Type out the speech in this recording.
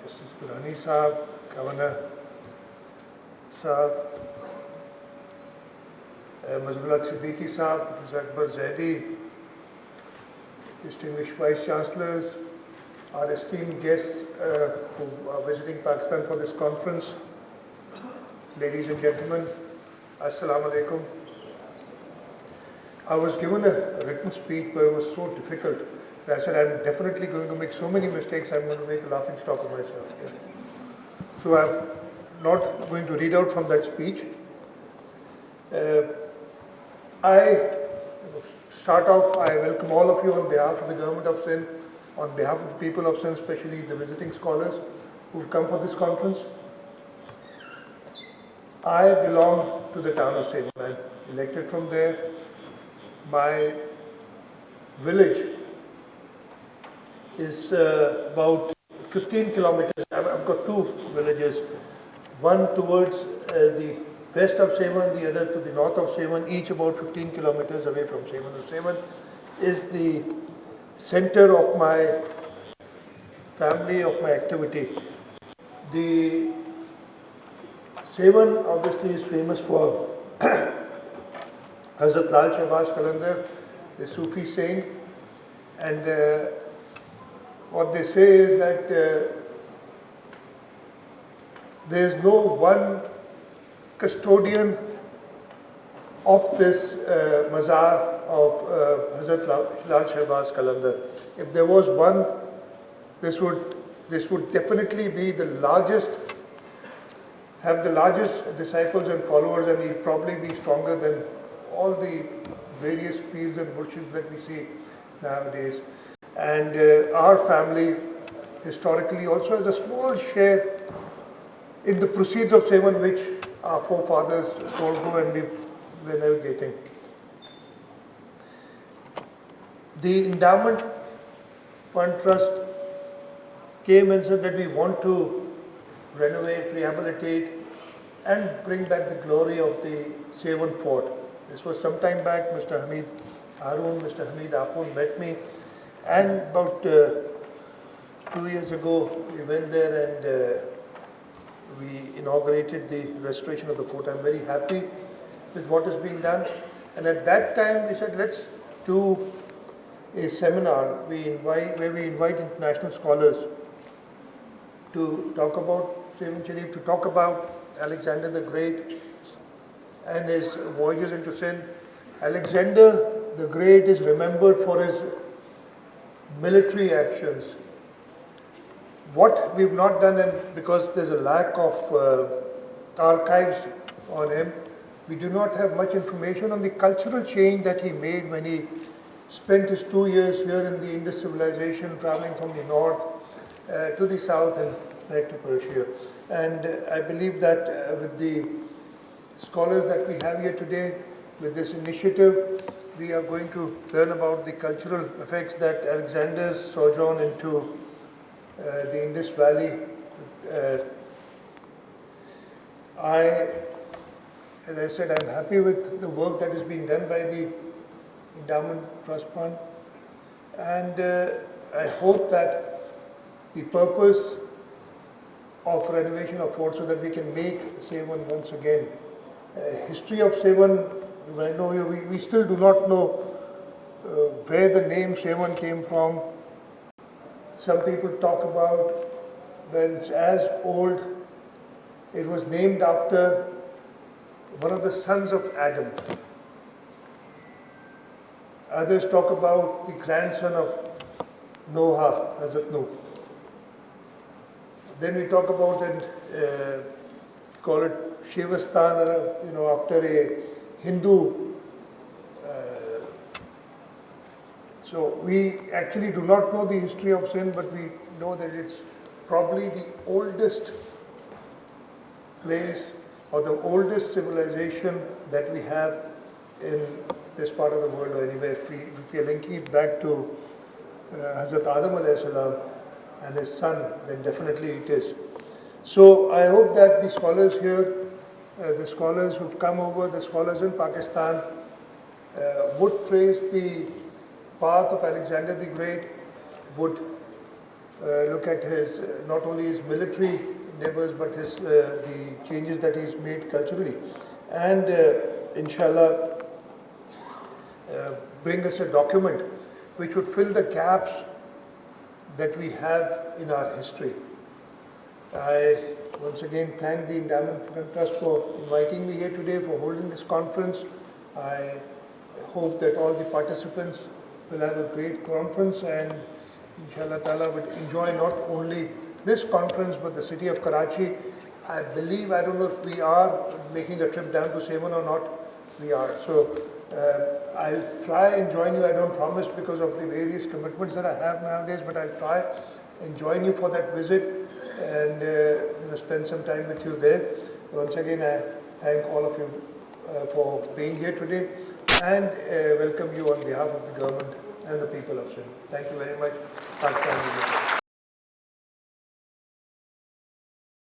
Justice Durrani Sahab, Governor Sahab, Mazmulak Siddiqui Sahab, Professor Akbar Zaidi, distinguished Vice Chancellors, our esteemed guests who are visiting Pakistan for this conference, ladies and gentlemen, Assalamu alaikum. I was given a written speech, but it was so difficult. I said, I'm definitely going to make so many mistakes, I'm going to make a laughing stock of myself. Yeah. So I'm not going to read out from that speech. I start off, I welcome all of you on behalf of the government of Sindh, on behalf of the people of Sindh, especially the visiting scholars who've come for this conference. I belong to the town of Sindh. I'm elected from there. My village is about 15 kilometers. I've got two villages, one towards the west of Sevan, the other to the north of Sevan, each about 15 kilometers away from Sevan. So Sevan is the center of my family, of my activity. The Sevan obviously is famous for Hazrat Lal Shahbaz Qalandar, the Sufi saint, and what they say is that there is no one custodian of this mazar of Hazrat Lal Shahbaz Qalandar. If there was one, this would definitely be the largest, have the largest disciples and followers, and he'd probably be stronger than all the various peers and murshids that we see nowadays. And our family historically also has a small share in the proceeds of Sevan, which our forefathers forego and we were navigating. The endowment fund trust came and said that we want to renovate, rehabilitate and bring back the glory of the Sevan fort. This was some time back. Mr. Hamid Harun, Mr. Hamid Akhund met me, and about 2 years ago we went there and we inaugurated the restoration of the fort. I'm very happy with what is being done. And at that time we said, let's do a seminar where we invite international scholars to talk about Sevan Sharif, to talk about Alexander the Great and his voyages into Sindh. Alexander the Great is remembered for his military actions. What we've not done, and because there's a lack of archives on him, we do not have much information on the cultural change that he made when he spent his 2 years here in the Indus civilization, traveling from the north to the south and back to Persia. And I believe that with the scholars that we have here today, with this initiative, we are going to learn about the cultural effects that Alexander's sojourn into the Indus Valley. As I said, I'm happy with the work that is being done by the Endowment Trust Fund, and I hope that the purpose of renovation of fort so that we can make Sevan once again. History of Sevan, I know we still do not know where the name Sevan came from. Some people talk about, well, it's as old, it was named after one of the sons of Adam. Others talk about the grandson of Noah, Hazrat Noah. Then we talk about it, call it Shivastan, after a Hindu. So we actually do not know the history of Sindh, but we know that it's probably the oldest place or the oldest civilization that we have in this part of the world, or anyway, if we are linking it back to Hazrat Adam alayhi salam and his son, then definitely it is. So I hope that the scholars here, the scholars who've come over, the scholars in Pakistan, would trace the path of Alexander the Great, would look at his not only his military endeavors but his the changes that he's made culturally, and inshallah bring us a document which would fill the gaps that we have in our history. I once again thank the Endowment Trust for inviting me here today, for holding this conference. I hope that all the participants will have a great conference and inshallah ta'ala would enjoy not only this conference but the city of Karachi. I believe, I don't know if we are making a trip down to Sevan or not. We are. So I'll try and join you. I don't promise because of the various commitments that I have nowadays, but I'll try and join you for that visit and spend some time with you there. Once again, I thank all of you for being here today and welcome you on behalf of the government and the people of Sindh. Thank you very much.